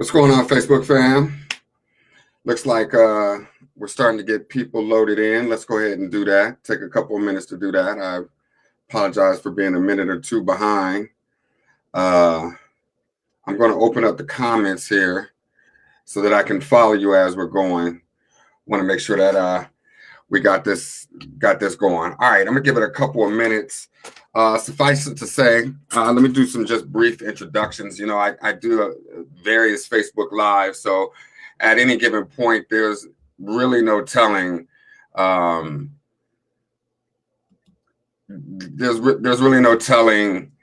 What's going on, Facebook fam? Looks like we're starting to get people loaded in. Let's go ahead and do that. Take a couple of minutes to do that. I apologize for being a minute or two behind. I'm going to open up the comments here so that I can follow you as we're going. Want to make sure that we got this going. All right, I'm gonna give it a couple of minutes. Suffice it to say, let me do some just brief introductions. You know, I do various Facebook Lives, so at any given point, there's really no telling. There's really no telling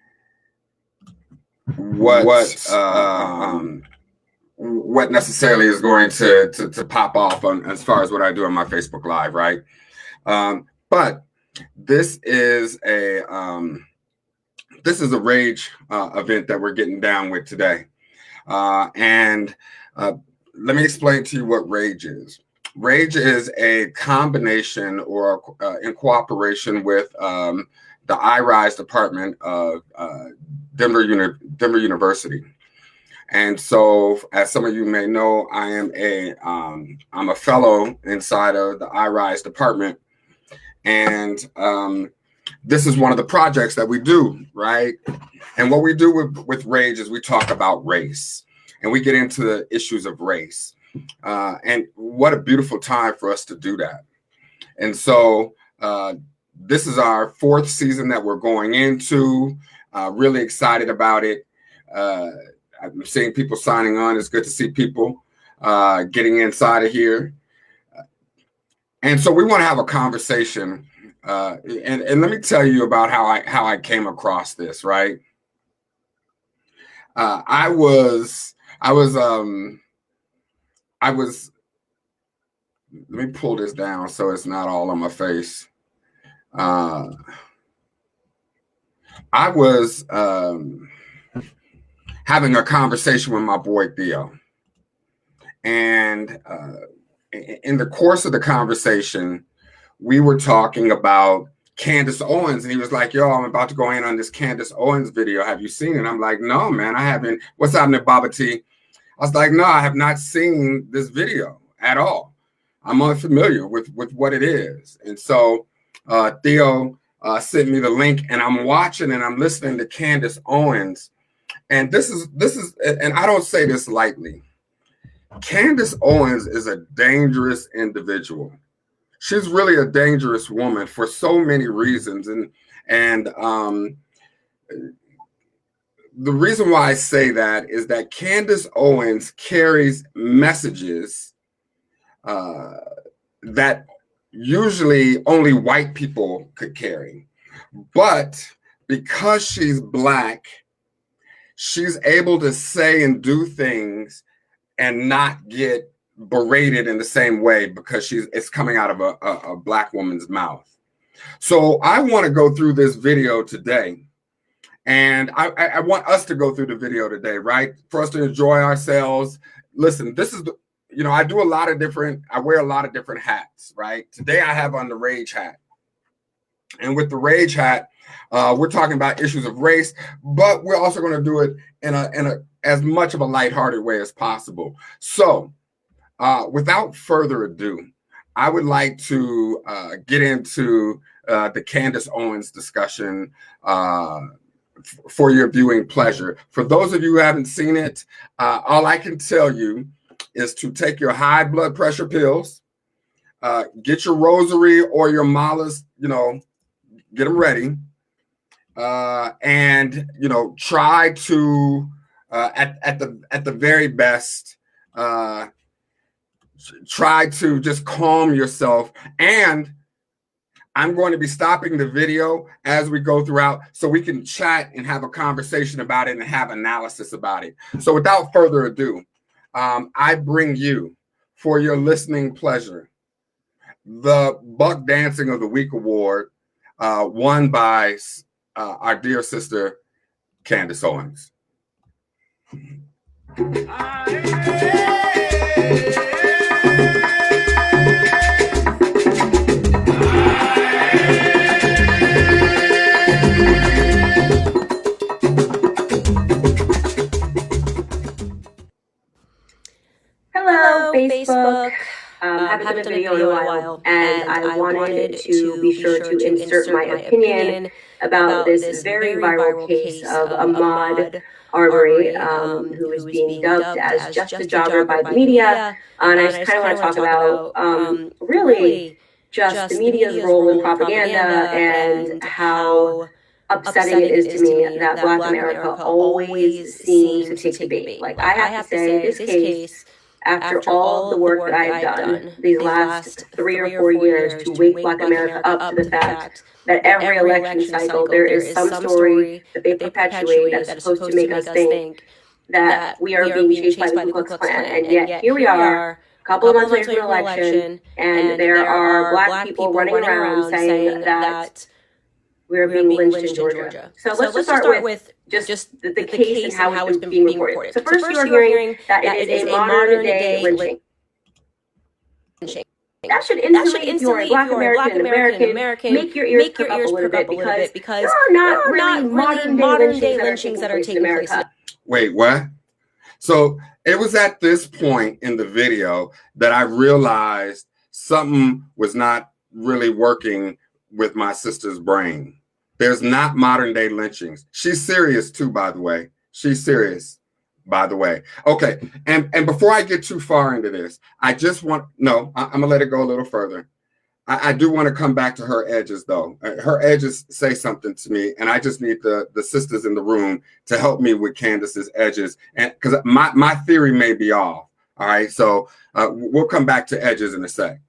what necessarily is going to pop off on as far as what I do on my Facebook Live, right? But this is a R.A.G.E event that we're getting down with today, and let me explain to you what R.A.G.E is. R.A.G.E is a combination or in cooperation with the R.A.G.E department of Denver University. And so, as some of you may know, I am I'm a fellow inside of the R.A.G.E department, and this is one of the projects that we do, right? And what we do with R.A.G.E is we talk about race, and we get into the issues of race, and what a beautiful time for us to do that. And so, this is our fourth season that we're going into. Really excited about it. I'm seeing people signing on. It's good to see people getting inside of here. And so we want to have a conversation. And let me tell you about how I came across this, right? I was let me pull this down so it's not all on my face. I was having a conversation with my boy Theo, and in the course of the conversation, we were talking about Candace Owens, and he was like, "Yo, I'm about to go in on this Candace Owens video. Have you seen it?" I'm like, "No, man, I haven't." "What's happening, Baba T?" I was like, "No, I have not seen this video at all. I'm unfamiliar with what it is." And so Theo sent me the link, and I'm watching and I'm listening to Candace Owens. And this is, and I don't say this lightly. Candace Owens is a dangerous individual. She's really a dangerous woman for so many reasons. And the reason why I say that is that Candace Owens carries messages that usually only white people could carry. But because she's Black, she's able to say and do things and not get berated in the same way because it's coming out of a Black woman's mouth. So I want to go through this video today, and I want us to go through the video today, right? For us to enjoy ourselves. Listen, this is I wear a lot of different hats, right? Today I have on the R.A.G.E hat, and with the R.A.G.E hat, we're talking about issues of race, but we're also going to do it in a as much of a lighthearted way as possible. So, without further ado, I would like to get into the Candace Owens discussion for your viewing pleasure. For those of you who haven't seen it, all I can tell you is to take your high blood pressure pills, get your rosary or your malas, get them ready. And try to at the very best try to just calm yourself. And I'm going to be stopping the video as we go throughout so we can chat and have a conversation about it and have analysis about it. So without further ado, I bring you, for your listening pleasure, the Buck Dancing of the Week award, won by our dear sister, Candace Owens. haven't done a video in a while, and I wanted to be sure to insert my opinion about this very viral case of Ahmaud Arbery, who is being dubbed as just a jogger by the media. And I just kind of want to talk about really just the media's role in propaganda and how upsetting it is to me that Black America always seems to take the bait. Like, I have to say, this case, after all of the work that I've done these last 3 or 4 years to wake Black America up to the fact that every election cycle there is some story that they perpetuate that's supposed to make us think that we are being chased by the Ku Klux Klan. And yet here we are, a couple of months later from the election, and there are Black people running around saying that we're being lynched in Georgia. So let's just start with just the case and how it's been being reported. So first you are hearing that it is a modern day lynching. That should instantly, if you're a Black American, make your ears perk up a little bit, because there are not really modern day lynchings that are taking place in America. Wait, what? So it was at this point in the video that I realized something was not really working with my sister's brain. There's not modern day lynchings. She's serious too, by the way. She's serious, by the way. Okay, and before I get too far into this, I'm gonna let it go a little further. I do want to come back to her edges, though. Her edges say something to me, and I just need the sisters in the room to help me with Candace's edges, and because my theory may be off. All right, so we'll come back to edges in a sec.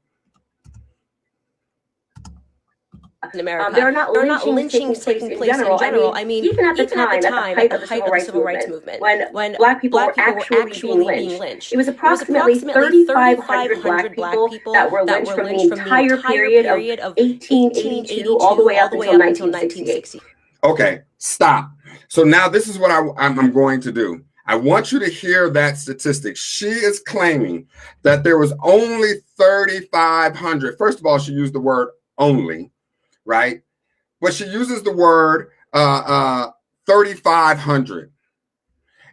In America, there are not lynchings taking place in general. I mean, even at the time, at the height of the Civil Rights Movement, when Black people were actually being lynched, it was approximately 3,500 Black people that were lynched from the entire period of 1882 all the way up until 1960. Okay, stop. So now this is what I'm going to do. I want you to hear that statistic. She is claiming that there was only 3,500. First of all, she used the word only. Right, but she uses the word 3,500,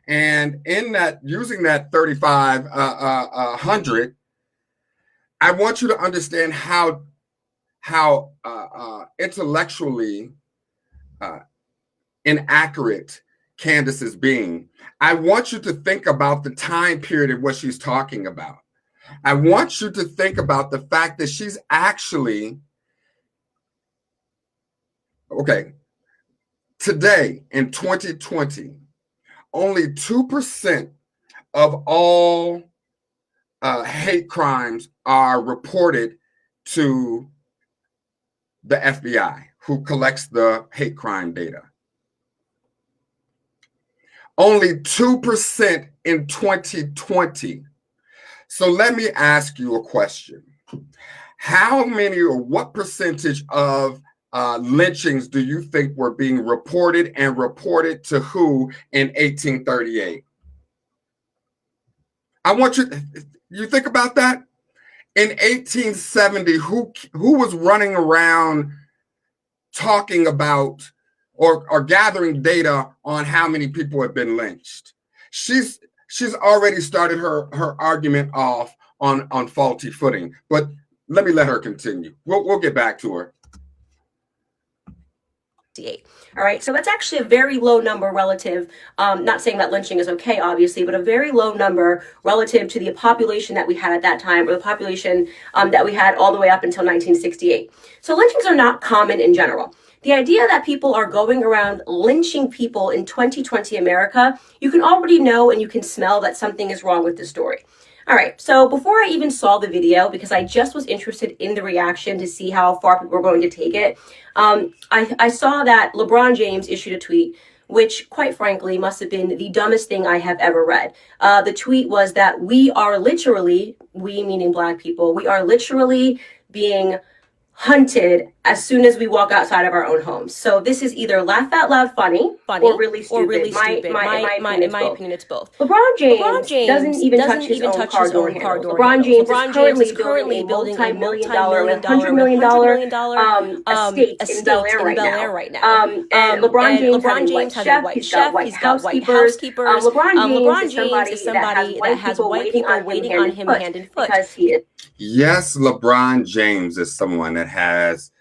and in that, using that 3,500, I want you to understand how intellectually inaccurate Candace is being. I want you to think about the time period of what she's talking about. I want you to think about the fact that she's actually okay, today in 2020, only 2% of all hate crimes are reported to the FBI, who collects the hate crime data. Only 2% in 2020. So let me ask you a question. How many or what percentage of lynchings do you think were being reported, and reported to who in 1838? I want you think about that. In 1870, who was running around talking about or gathering data on how many people have been lynched? She's already started her argument off on faulty footing, but let her continue. We'll get back to her. All right, so that's actually a very low number relative, not saying that lynching is okay, obviously, but a very low number relative to the population that we had at that time, or the population that we had all the way up until 1968. So lynchings are not common in general. The idea that people are going around lynching people in 2020 America, you can already know and you can smell that something is wrong with the story. All right, so before I even saw the video, because I just was interested in the reaction to see how far people were going to take it, I saw that LeBron James issued a tweet, which quite frankly must have been the dumbest thing I have ever read. The tweet was that we are literally, we meaning Black people, we are literally being hunted as soon as we walk outside of our own homes. So this is either laugh out loud funny or really stupid. In my opinion, it's both. LeBron James doesn't even touch his own car door handles. LeBron James is currently building a multi-million-dollar, $100 million estate in Bel Air right now. And LeBron James has a white chef. He's got white housekeepers. LeBron James is somebody that has white people waiting on him hand and foot because he is. Yes, LeBron James is someone that has.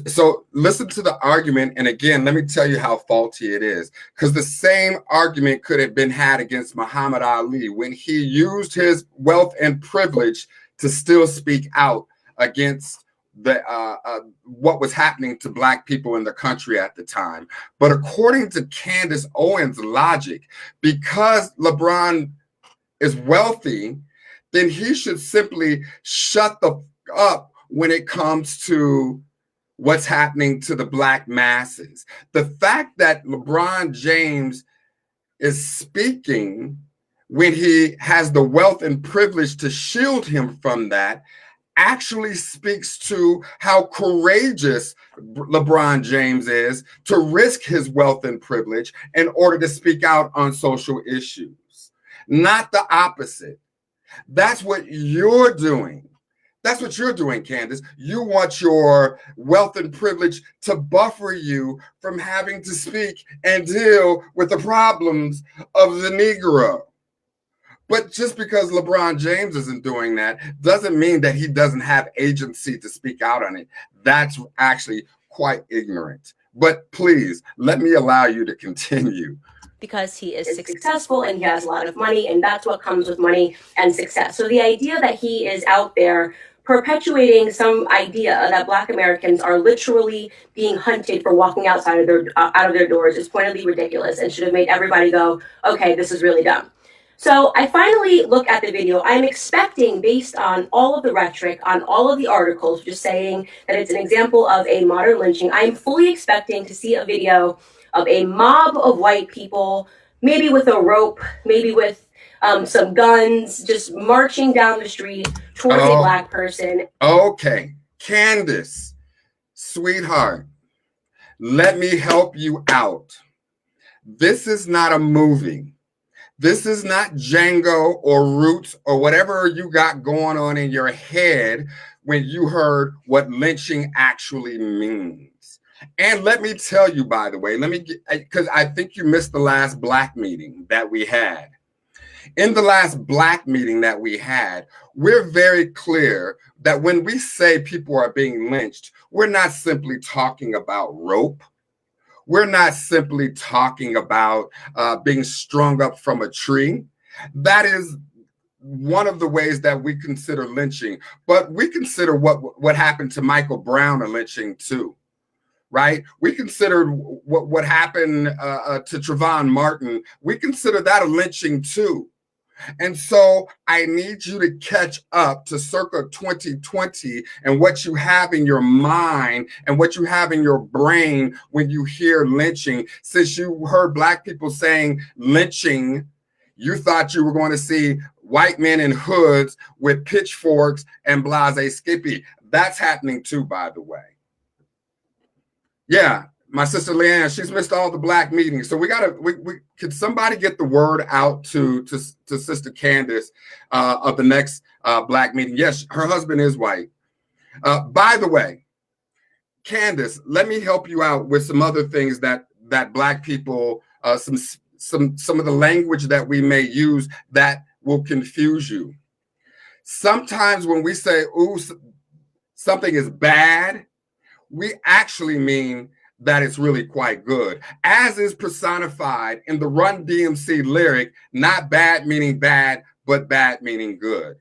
So listen to the argument. And again, let me tell you how faulty it is, because the same argument could have been had against Muhammad Ali when he used his wealth and privilege to still speak out against the what was happening to Black people in the country at the time. But according to Candace Owens' logic, because LeBron is wealthy, then he should simply shut the up when it comes to what's happening to the Black masses. The fact that LeBron James is speaking when he has the wealth and privilege to shield him from that actually speaks to how courageous LeBron James is to risk his wealth and privilege in order to speak out on social issues, not the opposite. That's what you're doing. That's what you're doing, Candace. You want your wealth and privilege to buffer you from having to speak and deal with the problems of the Negro. But just because LeBron James isn't doing that doesn't mean that he doesn't have agency to speak out on it. That's actually quite ignorant. But please, let me allow you to continue. Because he is successful and he has a lot of money, and that's what comes with money and success. So the idea that he is out there perpetuating some idea that Black Americans are literally being hunted for walking outside of their doors is pointedly ridiculous and should have made everybody go, okay, this is really dumb. So I finally look at the video. I'm expecting, based on all of the rhetoric, on all of the articles, just saying that it's an example of a modern lynching, I'm fully expecting to see a video of a mob of white people, maybe with a rope, maybe with some guns, just marching down the street towards a Black person. Okay, Candace, sweetheart, let me help you out. This is not a movie. This is not Django or Roots or whatever you got going on in your head when you heard what lynching actually means. And let me tell you, by the way, because I think you missed the last Black meeting that we had. In the last Black meeting that we had, we're very clear that when we say people are being lynched, we're not simply talking about rope. We're not simply talking about being strung up from a tree. That is one of the ways that we consider lynching, but we consider what happened to Michael Brown a lynching too. Right? We considered what happened to Trayvon Martin. We consider that a lynching too. And so I need you to catch up to circa 2020 and what you have in your mind and what you have in your brain when you hear lynching. Since you heard Black people saying lynching, you thought you were going to see white men in hoods with pitchforks and blase skippy. That's happening too, by the way. Yeah, my sister Leanne, she's missed all the Black meetings. So we could somebody get the word out to Sister Candace of the next Black meeting. Yes, her husband is white. By the way, Candace, let me help you out with some other things that Black people, some of the language that we may use that will confuse you. Sometimes when we say, ooh, something is bad, we actually mean that it's really quite good, as is personified in the Run DMC lyric, not bad meaning bad, but bad meaning good.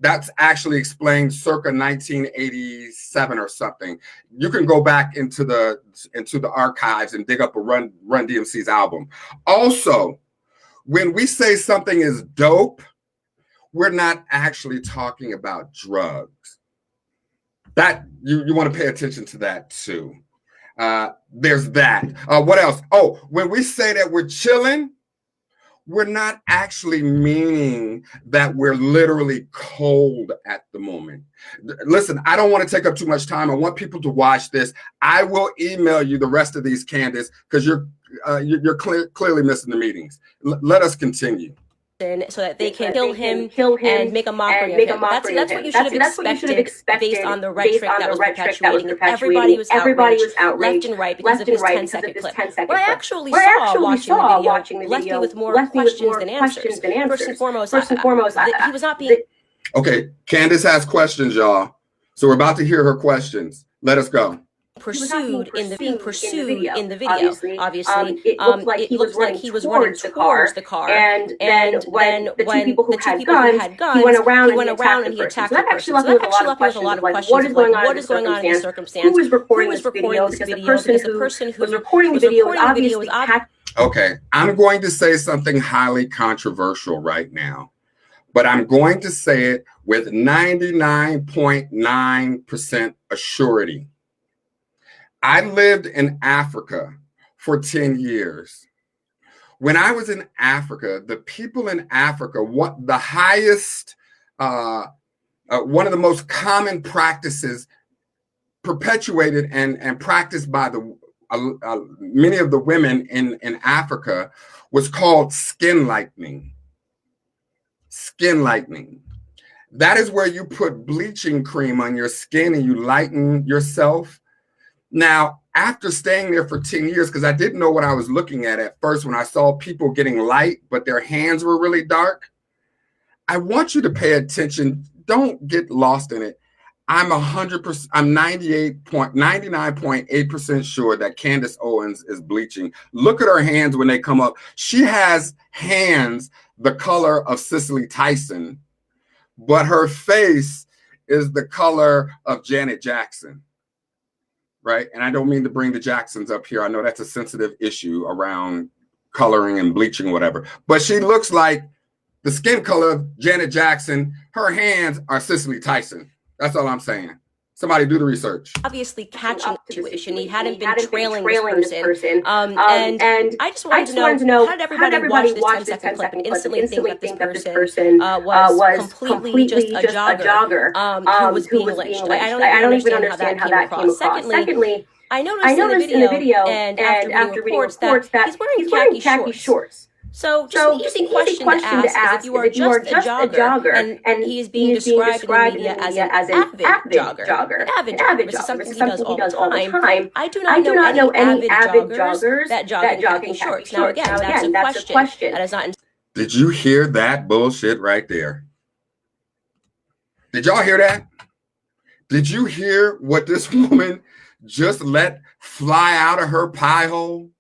That's actually explained circa 1987 or something. You can go back into the archives and dig up a Run DMC's album. Also, when we say something is dope, we're not actually talking about drugs. That you want to pay attention to that too. There's that. What else? Oh, when we say that we're chilling, we're not actually meaning that we're literally cold at the moment. Listen, I don't want to take up too much time. I want people to watch this. I will email you the rest of these, Candace, because you're clearly missing the meetings. Let us continue. So that they can kill him and make a mockery of him. That's what you should have expected based on the rhetoric that was perpetuating. Everybody was outraged left and right because of this 10-second clip. What I actually saw watching the video left me with more questions than answers. First and foremost, he was not being... Okay, Candace has questions, y'all. So we're about to hear her questions. Let us go. Being pursued in the video. Obviously, it looked like he was running towards the car, and then when the two people who had guns, he went around and he attacked the person. So that actually left me with a lot of questions. What is going on in this circumstance? Who was recording this video? Because the person who was recording the video was obviously... Okay, I'm going to say something highly controversial right now, but I'm going to say it with 99.9% assurity. I lived in Africa for 10 years. When I was in Africa, the people in Africa, one of the most common practices perpetuated and practiced by many of the women in Africa was called skin lightening. Skin lightening. That is where you put bleaching cream on your skin and you lighten yourself. Now, after staying there for 10 years, because I didn't know what I was looking at first when I saw people getting light, but their hands were really dark, I want you to pay attention. Don't get lost in it. I'm 99.8% sure that Candace Owens is bleaching. Look at her hands when they come up. She has hands the color of Cicely Tyson, but her face is the color of Janet Jackson. Right. And I don't mean to bring the Jacksons up here. I know that's a sensitive issue around coloring and bleaching, whatever. But she looks like the skin color of Janet Jackson. Her hands are Cicely Tyson. That's all I'm saying. Somebody do the research. Obviously catching the situation. He hadn't been trailing this person. And I just wanted to know, how did everybody watch this 10-second clip and instantly think that this person was completely just a jogger who was being lynched? I don't even understand how that came across. Secondly, I noticed in the video and after reading reports that he's wearing khaki shorts. So just an easy question to ask is if you are just a jogger and he is being described in the media as an avid jogger. An avid jogger, which is something he does all the time. I do not know any avid joggers that jog in khaki shorts. Now again, that's a question. That is not... Did you hear that bullshit right there? Did y'all hear that? Did you hear what this woman just let fly out of her pie hole?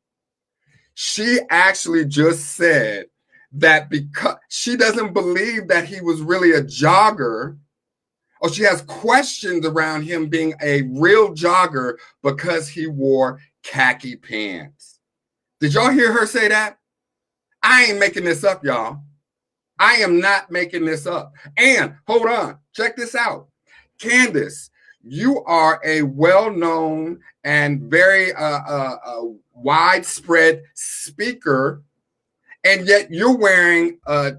She actually just said that because she doesn't believe that he was really a jogger, or she has questions around him being a real jogger because he wore khaki pants. Did y'all hear her say that? I ain't making this up, y'all. I am not making this up. And hold on, check this out. Candace, you are a well-known and very widespread speaker, and yet you're wearing a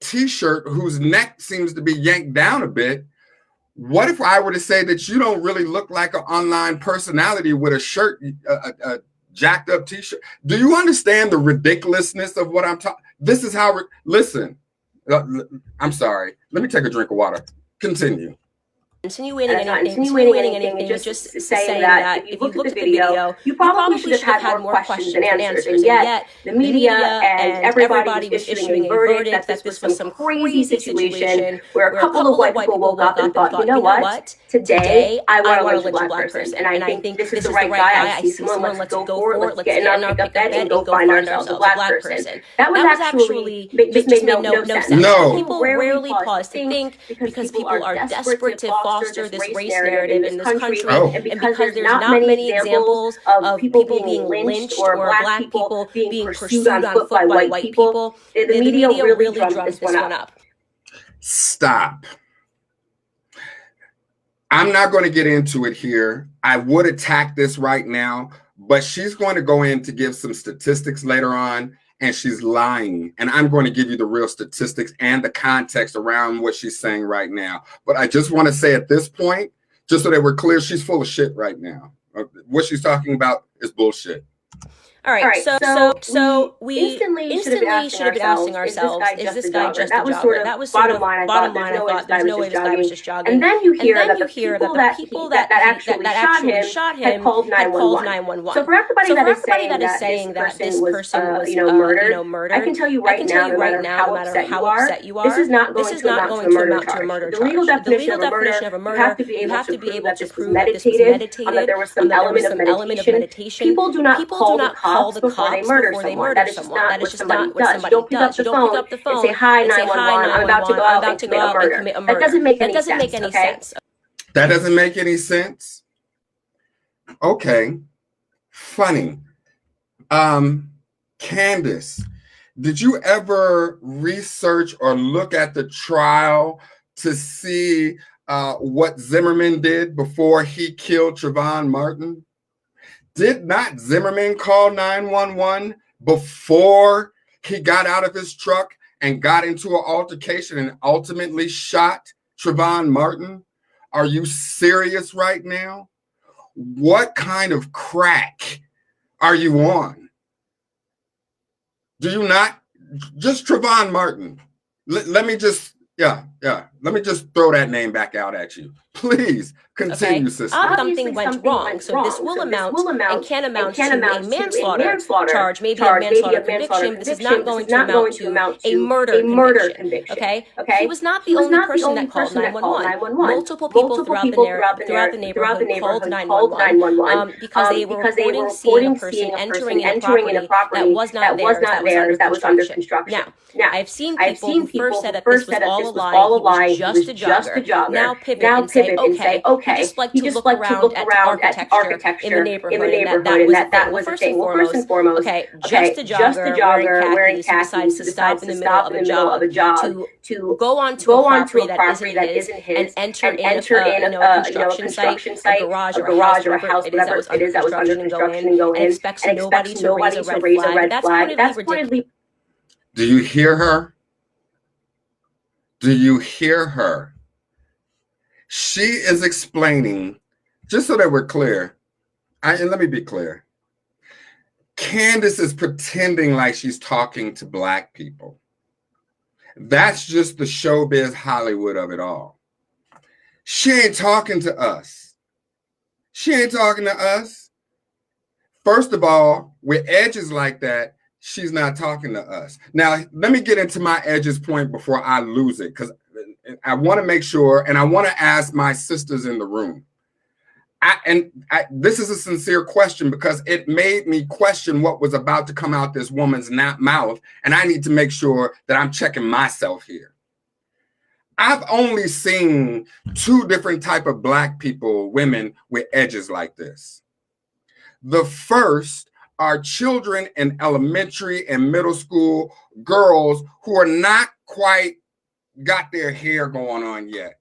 t-shirt whose neck seems to be yanked down a bit. What if I were to say that you don't really look like an online personality with a shirt, a jacked up t-shirt? Do you understand the ridiculousness of what I'm talking? This is how, listen, I'm sorry. Let me take a drink of water. Continue. Insinuating anything, just saying that if you looked at the video, you probably should have had more questions than answers. And yet, the media and everybody was issuing a verdict that this was some crazy situation where a couple of white people woke up and thought, you know what? Today, I want to lynch a black person. And I think this is the right guy. I see someone, let's go for it. Let's get in our pickup bed and go find ourselves a black person. That was actually just made no sense. People rarely pause to think because people are desperate to foster this race narrative in this country, and because there's not many examples of people being lynched or black people being pursued on foot by white people, the media really drums this one up. Stop. I'm not going to get into it here. I would attack this right now, but she's going to go in to give some statistics later on, and she's lying. And I'm going to give you the real statistics and the context around what she's saying right now. But I just want to say at this point, just so that we're clear, she's full of shit right now. What she's talking about is bullshit. All right, so we instantly should have been asking ourselves, is this guy just a jogger? That was sort of bottom line. I thought there's no way this guy was just jogging. And then you hear that the people that actually shot him had called 911. So for everybody that is saying that this person was murdered, I can tell you right now, no matter how upset you are, this is not going to amount to a murder charge. The legal definition of a murder, you have to be able to prove that this was meditated, that there was some element of meditation. People do not call the cops before they murder someone. That is just not what somebody does. You don't pick up the phone and say, "Hi, 911, I'm about to go out and commit a murder." That doesn't make any sense. That doesn't make any sense? Okay. Funny. Candace, did you ever research or look at the trial to see what Zimmerman did before he killed Trayvon Martin? Did not Zimmerman call 911 before he got out of his truck and got into an altercation and ultimately shot Trayvon Martin? Are you serious right now? What kind of crack are you on? Do you not? Just Trayvon Martin. Let me just, let me just throw that name back out at you. Please continue, sister. Something went wrong, so this will amount and can amount to a manslaughter charge, maybe a manslaughter conviction. This is not going to amount to a murder conviction. Okay? He was not the only person that called 911. Multiple people throughout the neighborhood called 911 because they were reporting seeing a person entering in a property that was not theirs, that was under construction. Now, I've seen people who first said that this was all a lie, he was just a jogger. Now pivot and say, okay, he just liked to look around at architecture in the neighborhood, and that was a thing. Well, first and foremost, just a jogger wearing khakis decides to stop in the middle of a jog to go onto a property that isn't his and enter in a construction site, a garage or a house, whatever it is that was under construction, and go in and expects nobody to raise a red flag. That's pointedly. Do you hear her? Do you hear her? She is explaining, just so that we're clear, and let me be clear. Candace is pretending like she's talking to Black people. That's just the showbiz Hollywood of it all. She ain't talking to us. She ain't talking to us. First of all, with edges like that, she's not talking to us. Now, let me get into my edges point before I lose it, because I want to make sure, and I want to ask my sisters in the room. This is a sincere question because it made me question what was about to come out this woman's mouth, and I need to make sure that I'm checking myself here. I've only seen two different type of Black people, women with edges like this. The first are children in elementary and middle school, girls who are not quite got their hair going on yet.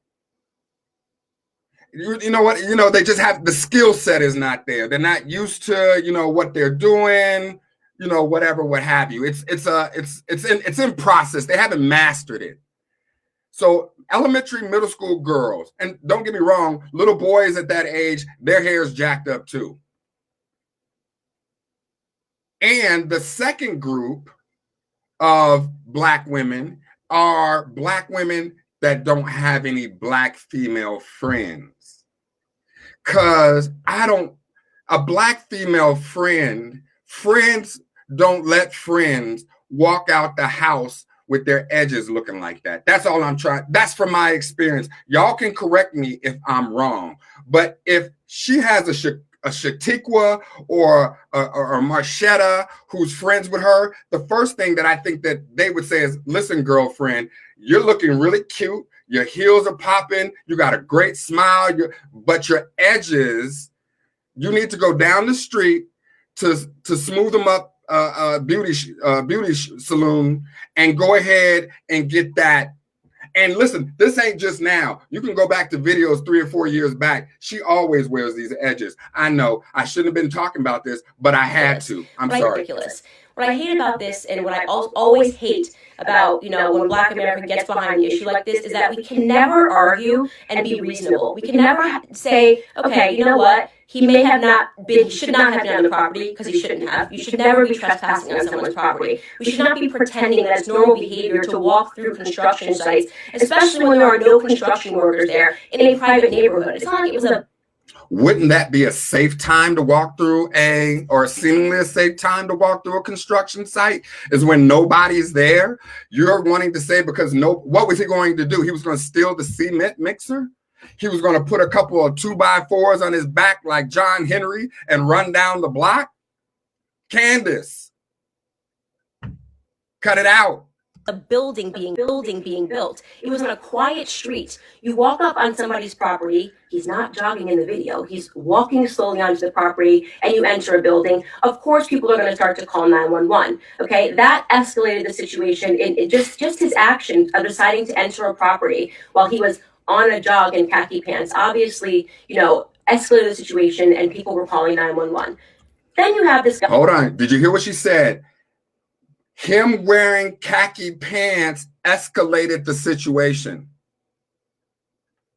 You know what? They just have the skill set is not there. They're not used to, what they're doing, whatever, what have you. It's in process. They haven't mastered it. So elementary, middle school girls, and don't get me wrong, little boys at that age, their hair is jacked up too. And the second group of Black women are Black women that don't have any Black female friends. Because a Black female friends don't let friends walk out the house with their edges looking like that. That's all I'm trying. That's from my experience. Y'all can correct me if I'm wrong. But if she has a Shatikwa or Marchetta who's friends with her, the first thing that I think that they would say is, listen, girlfriend, you're looking really cute. Your heels are popping. You got a great smile, but your edges, you need to go down the street to smooth them up, beauty salon, and go ahead and get that. And listen, this ain't just now. You can go back to videos 3 or 4 years back. She always wears these edges. I know I shouldn't have been talking about this, but I had to. I'm sorry. Ridiculous. What I hate about this, and what I always hate about, when Black America gets behind an issue like this, is that we can never argue and be reasonable. We can never say, okay, you know what? He should not have been on the property because he shouldn't have. You should never be trespassing on someone's property. We should not be pretending that it's normal behavior to walk through construction sites, especially when there are no construction workers there in a private neighborhood. It's not like it was a Wouldn't that be a safe time to walk through or seemingly a safe time to walk through a construction site? Is when nobody's there? You're wanting to say what was he going to do? He was going to steal the cement mixer? He was going to put a couple of 2x4s on his back like John Henry and run down the block? Candace, cut it out. A building being built. It was on a quiet street. You walk up on somebody's property. He's not jogging in the video. He's walking slowly onto the property, and you enter a building. Of course, people are going to start to call 911. Okay, that escalated the situation in just his action of deciding to enter a property while he was on a jog in khaki pants. Obviously, escalated the situation, and people were calling 911. Then you have this guy. Hold on. Did you hear what she said? Him wearing khaki pants escalated the situation.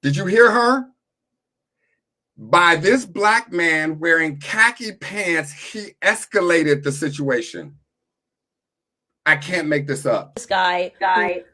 Did you hear her? By this Black man wearing khaki pants, he escalated the situation. I can't make this up. This guy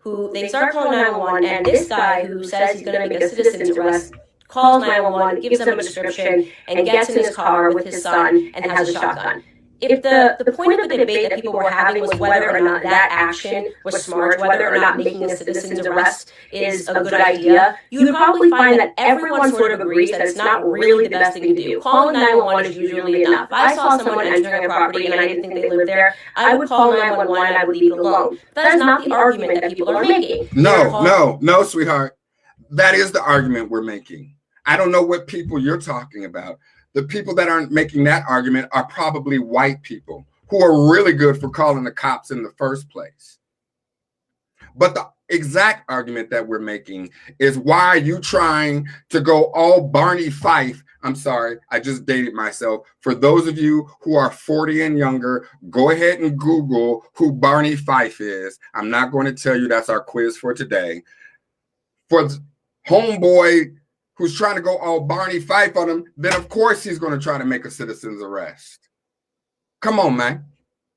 who they start calling 911, and this guy who says he's going to make a citizen's arrest calls 911, gives them a description, and gets in his car with his son and has a shotgun. If the point of the debate that people were having was whether or not that action was smart, whether or not making a citizen's arrest is a good idea, you would probably find that everyone sort of agrees that it's not really the best thing to do. Calling 911 is usually enough. If I saw someone entering a property and I didn't think they lived there, I would call 911 and I would leave it alone. That is not the argument that people are making. No, sweetheart. That is the argument we're making. I don't know what people you're talking about. The people that aren't making that argument are probably white people who are really good for calling the cops in the first place. But the exact argument that we're making is, why are you trying to go all Barney Fife? I'm sorry, I just dated myself. For those of you who are 40 and younger, go ahead and Google who Barney Fife is. I'm not going to tell you. That's our quiz for today. For homeboy who's trying to go all Barney Fife on him, then of course he's going to try to make a citizen's arrest. Come on, man.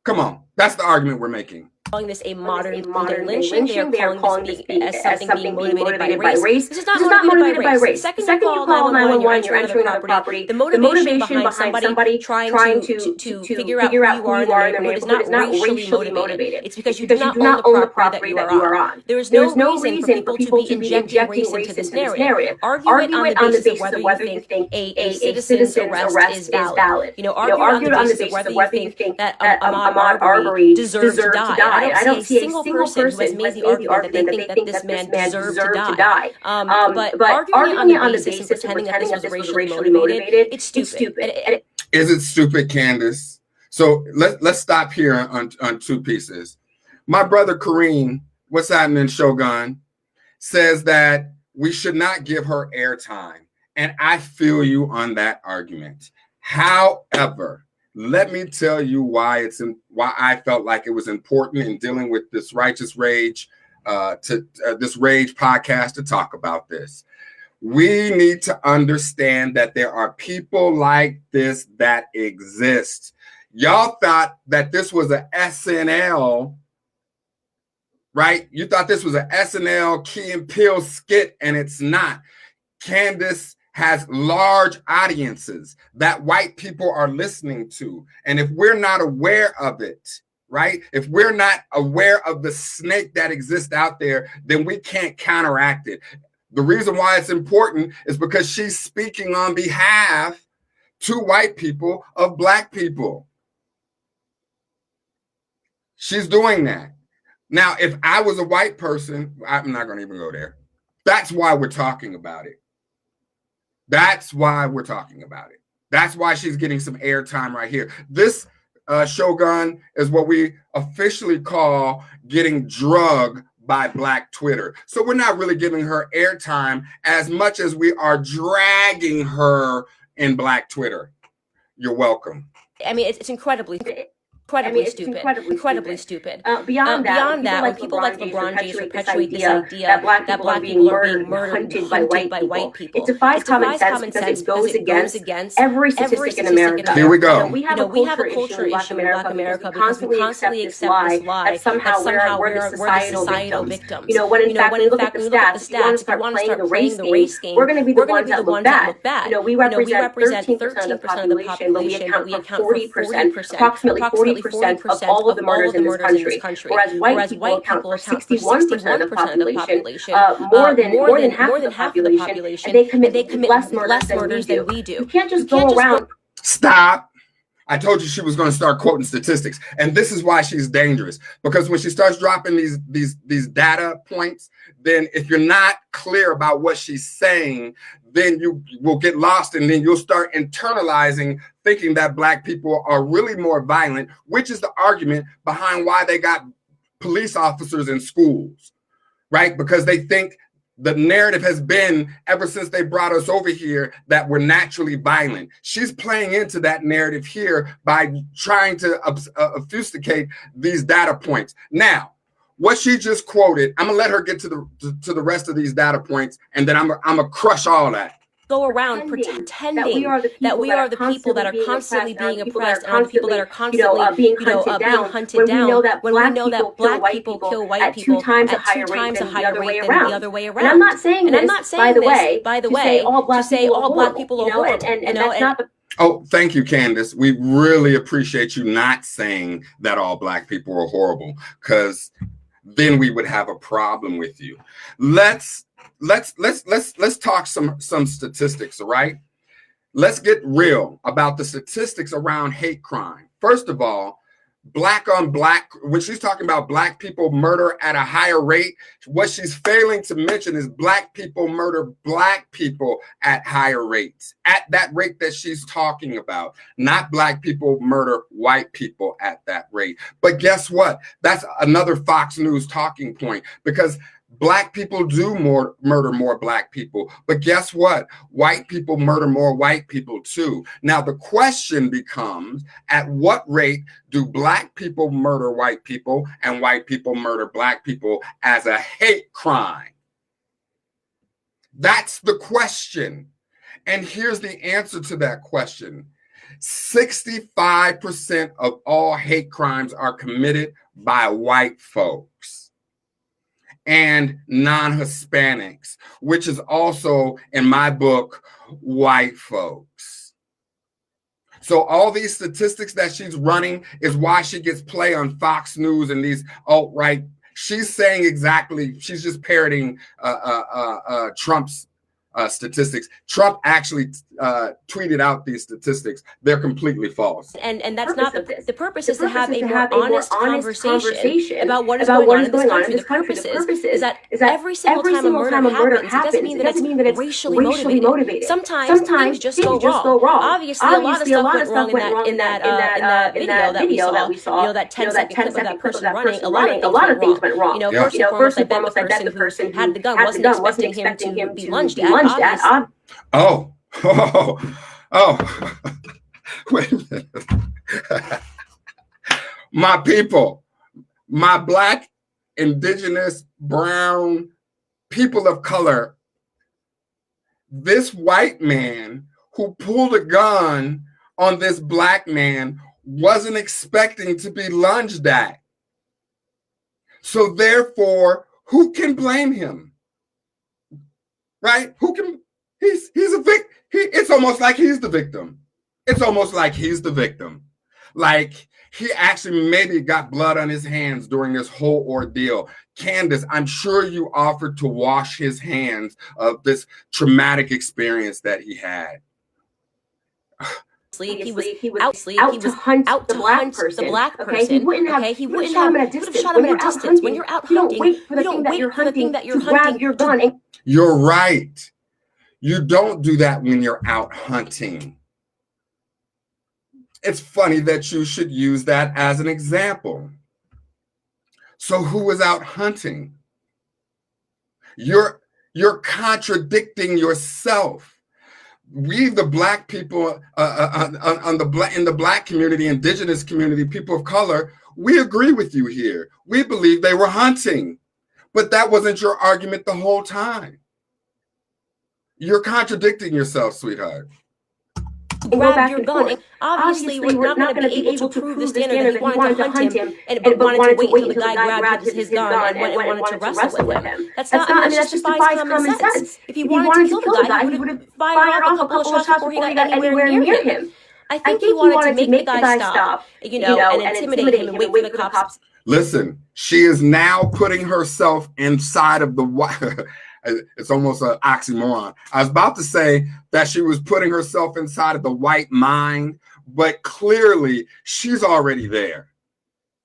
Come on. That's the argument we're making. Calling this a modern lynching. They are calling this as something being motivated by race. This is not motivated by race. The second you call 911, you're entering another property. The motivation behind somebody trying to figure out who you are in their neighborhood is not racially motivated. It's because you do not own the property that you are on. There is no reason for people to be injecting race into this narrative. Argue it on the basis of whether you think a citizen's arrest is valid. Argue it on the basis of whether you think that Ahmaud Arbery deserves to die. I don't see a single person who has made the argument that they think that this man deserved to die. But arguing on the basis of pretending that this was racially motivated, it's stupid. Is it stupid, Candace? So let's stop here on two pieces. My brother Kareem, what's happening, Shogun, says that we should not give her airtime. And I feel you on that argument. However, let me tell you why I felt like it was important in dealing with this Righteous Rage, this Rage podcast, to talk about this. We need to understand that there are people like this that exist. Y'all thought that this was a SNL, right? You thought this was a SNL Key and Peele skit, and it's not. Candace has large audiences that white people are listening to. And if we're not aware of it, right? If we're not aware of the snake that exists out there, then we can't counteract it. The reason why it's important is because she's speaking on behalf to white people of Black people. She's doing that. Now, if I was a white person, I'm not going to even go there. That's why we're talking about it. That's why we're talking about it. That's why she's getting some airtime right here. This Shogun is what we officially call getting drugged by Black Twitter. So we're not really giving her airtime as much as we are dragging her in Black Twitter. You're welcome. I mean, it's incredibly. incredibly stupid. Beyond that, when people like LeBron James perpetuate this idea that black people are being murdered and hunted by white people, it defies common sense because it goes against every statistic in America. Here we go. We have a culture issue in Black America because we constantly accept this lie that somehow we're the societal victims. When in fact, when you look at the stats, if you want to start playing the race game, we're going to be the ones that look bad. We represent 13% of the population, but we account for 40%, approximately 40% of all of the murders in this country. Whereas white people account for 61% of the population, more than half of the population, and they commit less murders than we do. You can't just go around. Stop. I told you she was going to start quoting statistics, and this is why she's dangerous. Because when she starts dropping these data points, then if you're not clear about what she's saying, then you will get lost, and then you'll start internalizing, thinking that black people are really more violent, which is the argument behind why they got police officers in schools, right? Because they think the narrative has been, ever since they brought us over here, that we're naturally violent. She's playing into that narrative here by trying to obfuscate these data points. Now, what she just quoted, I'm gonna let her get to the rest of these data points, and then I'm gonna crush all that. Go around pretending that we are the people that are constantly being oppressed and the people that are constantly being hunted down when we know that black people kill white people at 2 times a higher rate than the other way around. And I'm not saying this, by the way, to say all black people are horrible. And that's not the... Oh, thank you, Candace. We really appreciate you not saying that all black people are horrible, because then we would have a problem with you. Let's talk some statistics, all right? Let's get real about the statistics around hate crime. First of all, black on black, when she's talking about black people murder at a higher rate, what she's failing to mention is black people murder black people at higher rates, at that rate that she's talking about, not black people murder white people at that rate. But guess what? That's another Fox News talking point, because black people do murder more black people. But guess what? White people murder more white people too. Now, the question becomes, at what rate do black people murder white people and white people murder black people as a hate crime? That's the question. And here's the answer to that question. 65% of all hate crimes are committed by white folks and non-Hispanics, which is also, in my book, white folks. So all these statistics that she's running is why she gets play on Fox News and these alt-right. She's saying exactly, she's just parroting Trump's statistics. Trump actually tweeted out these statistics. They're completely false. And that's not the purpose is to have a more honest conversation about what is going on in this country. The purpose is that every single time a murder happens, it doesn't mean that it's racially motivated. Sometimes things just go wrong. Obviously, a lot of stuff went wrong in that video that we saw. That 10-second clip of that person running. A lot of things went wrong. First and foremost, I bet the person who had the gun wasn't expecting him to be lunged at. Oh. Wait a minute. My people, my black, indigenous, brown, people of color, this white man who pulled a gun on this black man wasn't expecting to be lunged at. So therefore, who can blame him? Right? Who can? He's a victim. It's almost like he's the victim. It's almost like he's the victim. Like he actually maybe got blood on his hands during this whole ordeal. Candace, I'm sure you offered to wash his hands of this traumatic experience that he had. He was out to hunt the black person. Okay? He wouldn't have shot him at a distance. When you're out hunting, you don't wait for the thing that you're hunting to grab your gun. You're right. You don't do that when you're out hunting. It's funny that you should use that as an example. So who was out hunting? You're contradicting yourself. we, the Black people, in the Black community, indigenous community, people of color, we agree with you here. We believe they were hunting, but that wasn't your argument the whole time. You're contradicting yourself, sweetheart. Grab your gun. Obviously, we're not going to be able to prove the standard that he wanted to hunt him, but wanted to wait until the guy grabbed his gun and wanted to wrestle with him. That's not. I mean, that just defies common sense. If he wanted to kill the guy, he would have fired off a couple of shots before he got anywhere near him. I think he wanted to make the guy stop, and intimidate him and wait for the cops. Listen, she is now putting herself inside of the. It's almost an oxymoron. I was about to say that she was putting herself inside of the white mind, but clearly she's already there.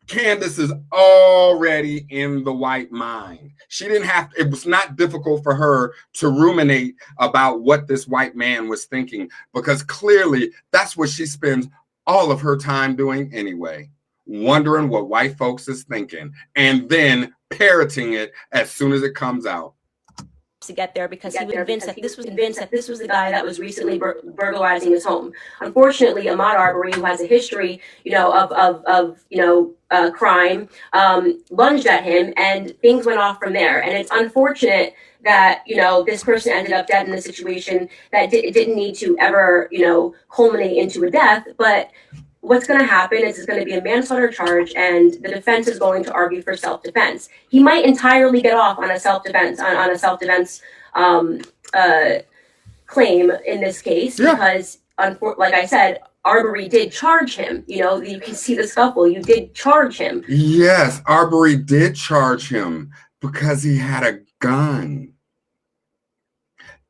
Candace is already in the white mind. She didn't have, it was not difficult for her to ruminate about what this white man was thinking, because clearly that's what she spends all of her time doing anyway, wondering what white folks is thinking and then parroting it as soon as it comes out. To get there because he was convinced that this was the guy that was recently burglarizing his home. Unfortunately, Ahmaud Arbery, who has a history, of crime, lunged at him, and things went off from there. And it's unfortunate that this person ended up dead in a situation that didn't need to ever culminate into a death, but. What's going to happen is it's going to be a manslaughter charge, and the defense is going to argue for self-defense. He might entirely get off on a self-defense claim in this case because, like I said, Arbery did charge him. You can see the scuffle. You did charge him. Yes, Arbery did charge him because he had a gun.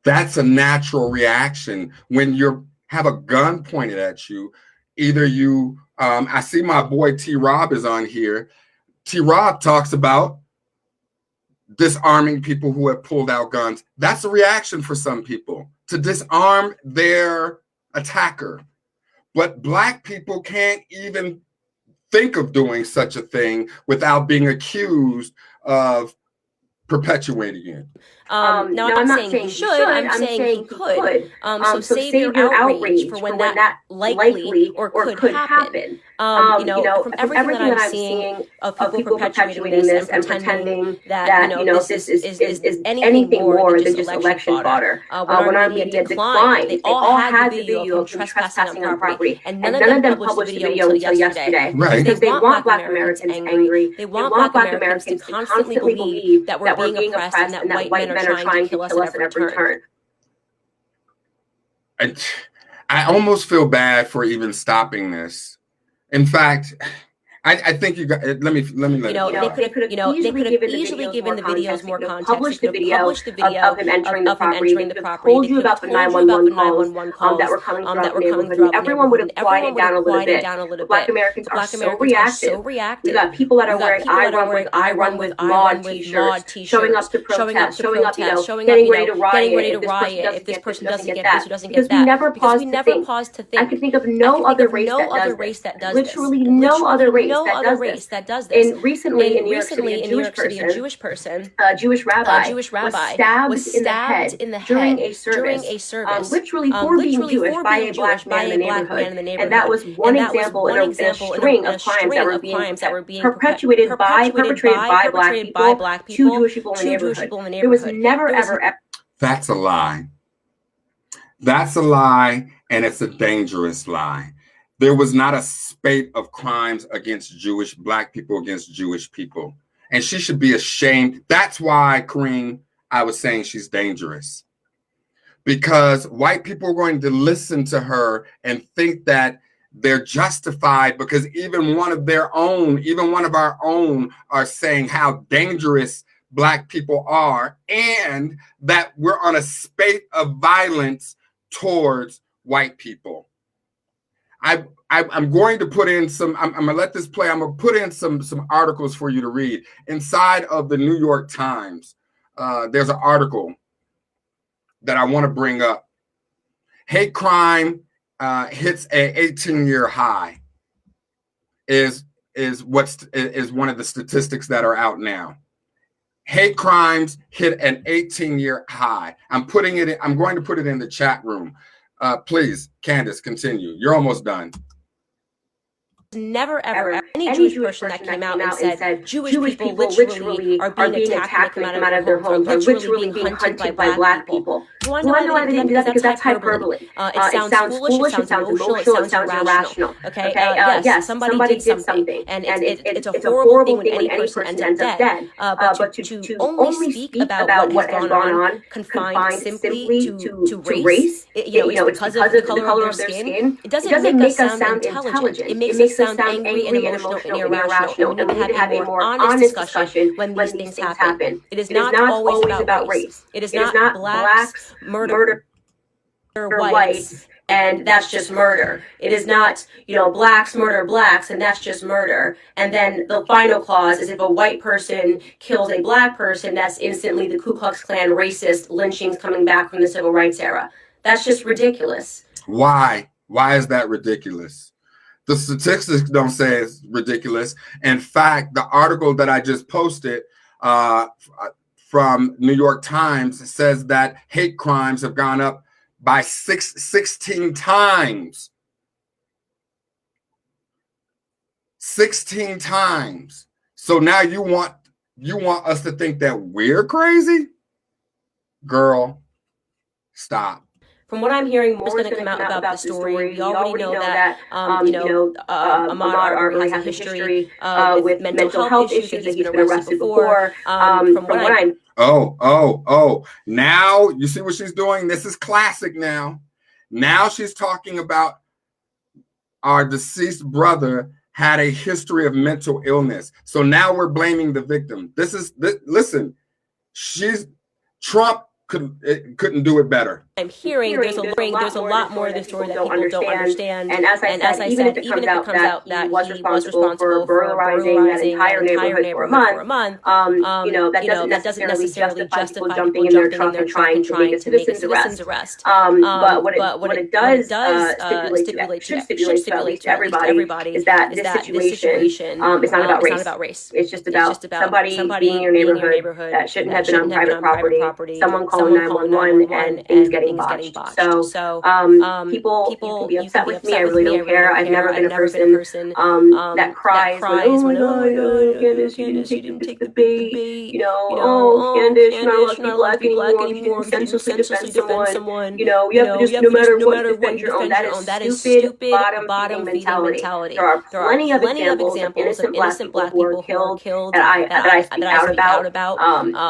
That's a natural reaction when you have a gun pointed at you. Either you, I see my boy T-Rob is on here. T-Rob talks about disarming people who have pulled out guns. That's a reaction for some people, to disarm their attacker. But Black people can't even think of doing such a thing without being accused of perpetuating it. Now, I'm not saying he should, I'm saying he could. So save your outrage for when that likely or could happen. From everything that I'm seeing of people perpetuating this and pretending that, this is anything more than just election fodder. When our media declined, they all had the video of him trespassing on property, and none of them published the video until yesterday. Right. Because they want Black Americans angry. They want Black Americans to constantly believe that we're being oppressed and that white men are trying to kill us at every turn. I almost feel bad for even stopping this. In fact, I think you got. Let me. They could have easily given the videos more context. Published the video of him entering the property. They told you about the 911 calls that were coming throughout. Everyone would have quieted down a little bit. Black Americans are so reactive. We got people that are wearing "I run with Ahmaud" t-shirts, showing up to protest, showing up, getting ready to riot if this person doesn't get this or doesn't get that. Because we never paused to think. I can think of no other race that does this. Literally no other race. Race that does this. And recently in New York City, a Jewish person, a Jewish rabbi, was stabbed in the head during a service, literally for being Jewish by a black man in the neighborhood. And that was one example in a string of crimes that were being perpetrated by Black people to Jewish people in the neighborhood. There was never ever. That's a lie. That's a lie, and it's a dangerous lie. There was not a spate of crimes against Black people against Jewish people. And she should be ashamed. That's why, Kareem, I was saying she's dangerous. Because white people are going to listen to her and think that they're justified because even one of our own are saying how dangerous Black people are and that we're on a spate of violence towards white people. I'm going to put in some, I'm going to let this play. I'm going to put in some articles for you to read. Inside of the New York Times, there's an article that I want to bring up. Hate crime hits a 18-year high is one of the statistics that are out now. Hate crimes hit an 18-year high. I'm going to put it in the chat room. Please, Candace, continue. You're almost done. Never ever any Jewish person that came out and said Jewish people literally are being attacked when they come out of their homes, are literally being hunted by black people. You want to know why they didn't? Because that's hyperbole. It sounds foolish, it sounds emotional, it sounds irrational. Okay, yes, somebody did something, and it's a horrible thing when any person ends up dead. But to only speak about what has gone on, confined simply to race, it's because of the color of their skin. It doesn't make us sound intelligent. It makes us sound angry and emotional and irrational. And we need to have a more honest discussion when these things happen. It is not always about race. It is not blacks murder whites and that's just murder. It is not, blacks murder blacks and that's just murder. And then the final clause is if a white person kills a black person, that's instantly the Ku Klux Klan racist lynchings coming back from the civil rights era. That's just ridiculous. Why? Why is that ridiculous? The statistics don't say it's ridiculous. In fact, the article that I just posted from New York Times says that hate crimes have gone up by 16 times. 16 times. So now you want us to think that we're crazy? Girl, stop. From what I'm hearing, more is going to come out about the story. We already know that, Ahmaud Arbery has a history with mental health issues, that he's been arrested before. From what I'm... Oh. Now, you see what she's doing? This is classic now. Now she's talking about our deceased brother had a history of mental illness. So now we're blaming the victim. Listen, Trump couldn't do it better. I'm hearing there's a lot more of the story that people don't understand. And as I said, even if it comes out that he was responsible for burglarizing that entire neighborhood for a month, that doesn't necessarily justify people jumping in their truck and trying to make a citizen's arrest. But what it does should stipulate to everybody is that this situation is not about race. It's just about somebody being in your neighborhood that shouldn't have been on private property, someone calling 911 and things getting botched. So people can be upset with me. I really don't care. I've never been a person that cries when, oh my God, Candace, you didn't take the bait. Candace, you're not allowed to be black anymore. You can senselessly defend someone. You have to just, no matter what, defend your own. That is stupid bottom feeding mentality. There are plenty of examples of innocent black people who were killed that I speak out about.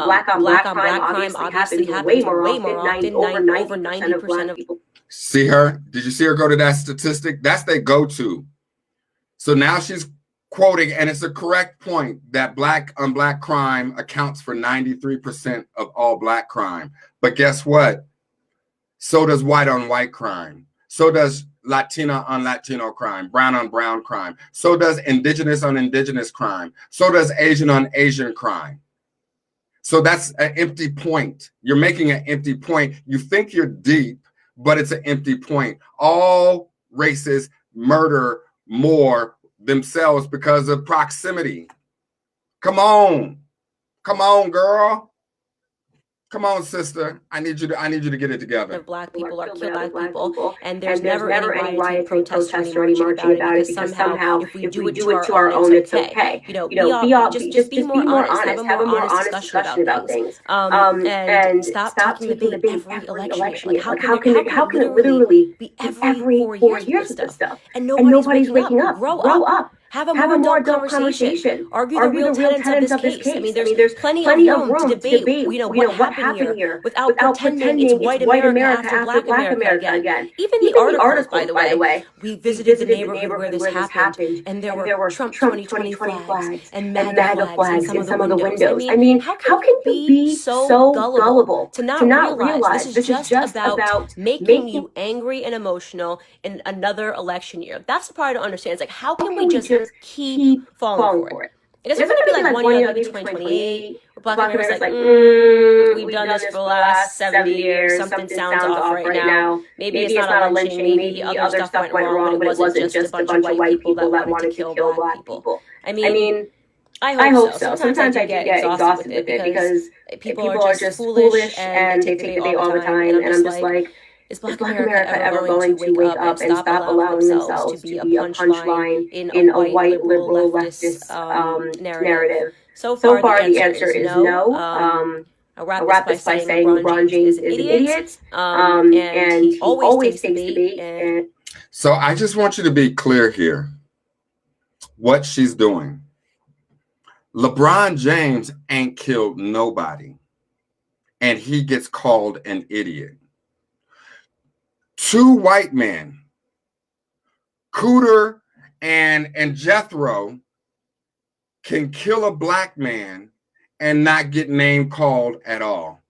Black on black crime obviously happens way more often. Over 90% of people. See her? Did you see her go to that statistic? That's their go-to. So now she's quoting, and it's a correct point, that black on black crime accounts for 93% of all black crime. But guess what? So does white on white crime. So does Latina on Latino crime, brown on brown crime. So does indigenous on indigenous crime. So does Asian on Asian crime. So that's an empty point. You're making an empty point. You think you're deep, but it's an empty point. All races murder more themselves because of proximity. Come on, girl. Come on, sister. I need you to get it together. Black people are killed by black people, and there's never any riot, protest, or any marching about it because somehow, if we do it to our own, it's okay. Just be more honest. Have a more honest discussion about things. And stop taking the bait every election year. Like how can it literally be every 4 years with this stuff? And nobody's waking up. Grow up. Have a more adult conversation. Argue the real tenets of this case. I mean, there's plenty of room to debate, what happened here without pretending it's white America after black America again. Even the articles, by the way, we visited the neighborhood where this happened, and there were Trump 2020 flags and MAGA flags in some of the windows. I mean, how can you be so gullible to not realize this is just about making you angry and emotional in another election year? That's the part I don't understand. It's like, how can we just keep falling for it? It's going to be like 1 year, maybe 2028. Black America's like, we've done this for the last 70 years. Something sounds off right now. Maybe it's not a lynching. Maybe other stuff went wrong, but it wasn't just a bunch of white people that wanted to kill black people. I mean, I hope so. Sometimes I get exhausted with it because people are just foolish and they take the bait all the time. And I'm just like, Is Black America ever going to wake up and stop allowing themselves to be a punchline in a white liberal leftist narrative? So far, the answer is no. I'll wrap this by saying LeBron James is an idiot, and he always takes the bait. So I just want you to be clear here. What she's doing. LeBron James ain't killed nobody, and he gets called an idiot. Two white men, Cooter and Jethro, can kill a black man and not get name called at all.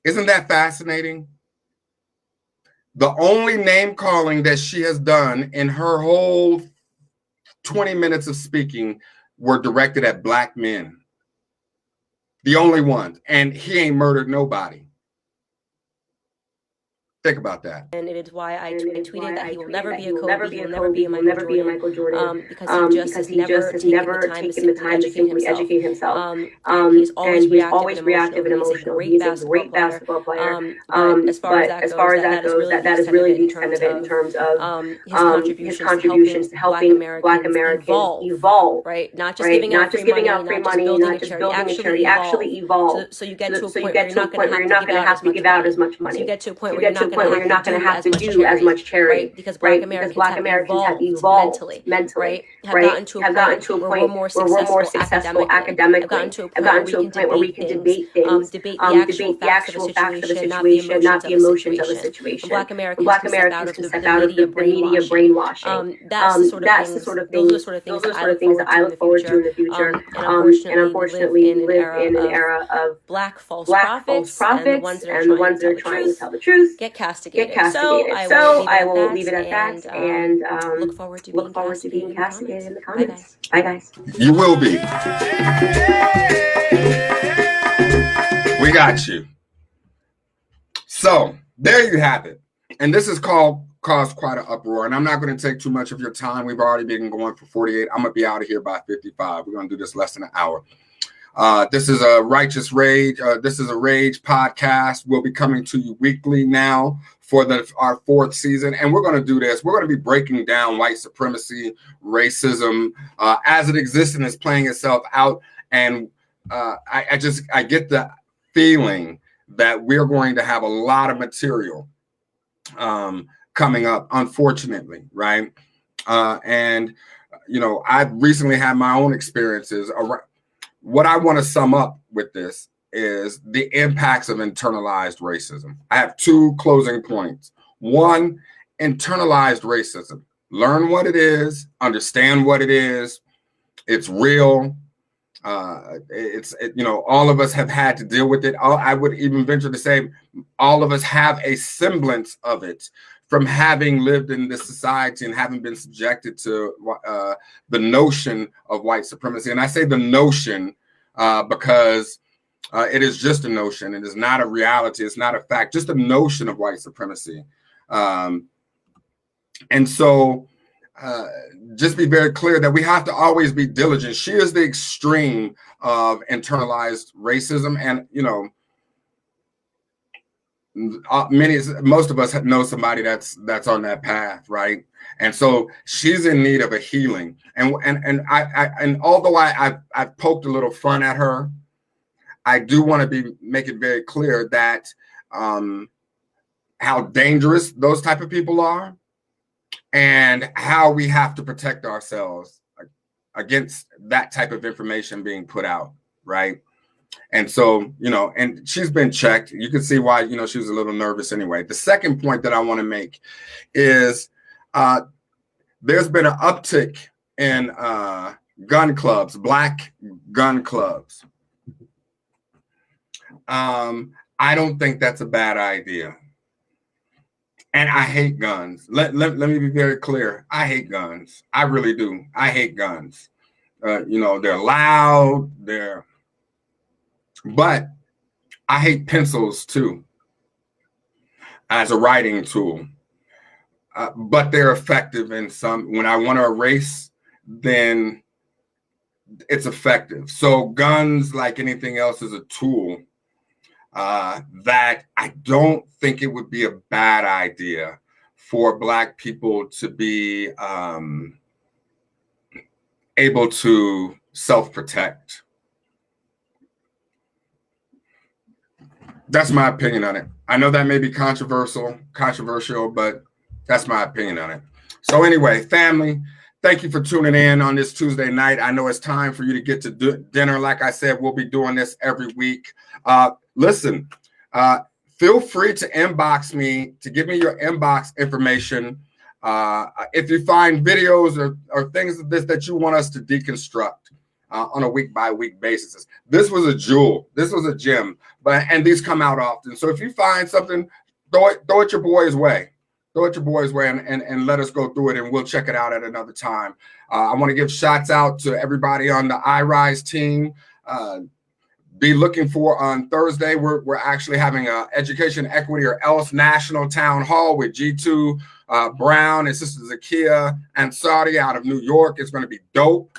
Isn't that fascinating? The only name calling that she has done in her whole 20 minutes of speaking were directed at black men. The only ones. And he ain't murdered nobody. Think about that. And it is why I tweeted that he will never be a Kobe, he will never be a Michael Jordan, because he just has never taken the time to simply educate himself. And he's always reactive and emotional. He's a great basketball player. As far as that goes, that is really the extent of it in terms of his contributions to helping Black Americans evolve. Right? Not just giving out free money, not just building a charity, actually evolve. So you get to a point where you're not going to have to give out as much money. So you get to a point where you're not going to have to do as much charity, right? Because Black Americans have evolved mentally, right? Have gotten to a point where we're more successful academically. Have gotten to a point where we can debate things, debate the actual facts of a situation, not the emotions of a situation. Black Americans can step out of the media brainwashing. Those are the sort of things that I look forward to in the future. And unfortunately, we live in an era of black false prophets and the ones that are trying to tell the truth get castigated. So I will leave it at that and look forward to being castigated in the comments. Bye guys. You will be. We got you. So there you have it. And this has caused quite an uproar. And I'm not going to take too much of your time. We've already been going for 48. I'm going to be out of here by 55. We're going to do this less than an hour. This is a Righteous Rage. This is a Rage podcast. We'll be coming to you weekly now for our fourth season. And we're going to do this. We're going to be breaking down white supremacy, racism, as it exists and is playing itself out. And I get the feeling that we're going to have a lot of material coming up, unfortunately, right? And, I've recently had my own experiences around. What I want to sum up with this is the impacts of internalized racism. I have two closing points. One, internalized racism. Learn what it is, understand what it is. It's real. All of us have had to deal with it. I would even venture to say all of us have a semblance of it from having lived in this society and having been subjected to the notion of white supremacy. And I say the notion because it is just a notion. It is not a reality. It's not a fact, just a notion of white supremacy. And so just be very clear that we have to always be diligent. She is the extreme of internalized racism. And, most of us know somebody that's on that path, right? And so she's in need of a healing. And although I've poked a little fun at her, I do want to make it very clear that how dangerous those type of people are, and how we have to protect ourselves against that type of information being put out, right? And so, and she's been checked. You can see why, she was a little nervous anyway. The second point that I want to make is there's been an uptick in gun clubs, black gun clubs. I don't think that's a bad idea. And I hate guns. Let me be very clear. I hate guns. I really do. I hate guns. They're loud. But I hate pencils too, as a writing tool. But they're effective in some. When I want to erase, then it's effective. So guns, like anything else, is a tool. that I don't think it would be a bad idea for Black people to be able to self-protect. That's my opinion on it. I know that may be controversial, but that's my opinion on it. So anyway, family, thank you for tuning in on this Tuesday night. I know it's time for you to get to dinner. Like I said, we'll be doing this every week. Listen, feel free to inbox me, to give me your inbox information. If you find videos or things of this that you want us to deconstruct on a week-by-week basis. This was a jewel. This was a gem. And these come out often. So if you find something, throw it your boy's way. Throw it your boy's way and let us go through it, and we'll check it out at another time. I want to give shots out to everybody on the iRise team. Be looking for on Thursday. We're actually having a Education Equity or ELSE National Town Hall with G2 Brown and Sister Zakia Ansari out of New York. It's going to be dope.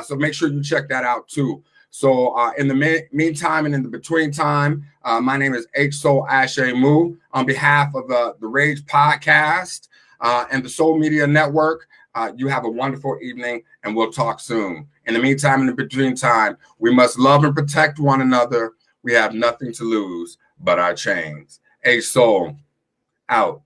So make sure you check that out too. So in the meantime and in the between time, my name is H. Soul Ashe Mu. On behalf of the R.A.G.E podcast and the Soul Media Network, you have a wonderful evening, and we'll talk soon. In the meantime, in the between time, we must love and protect one another. We have nothing to lose but our chains. H. Soul, out.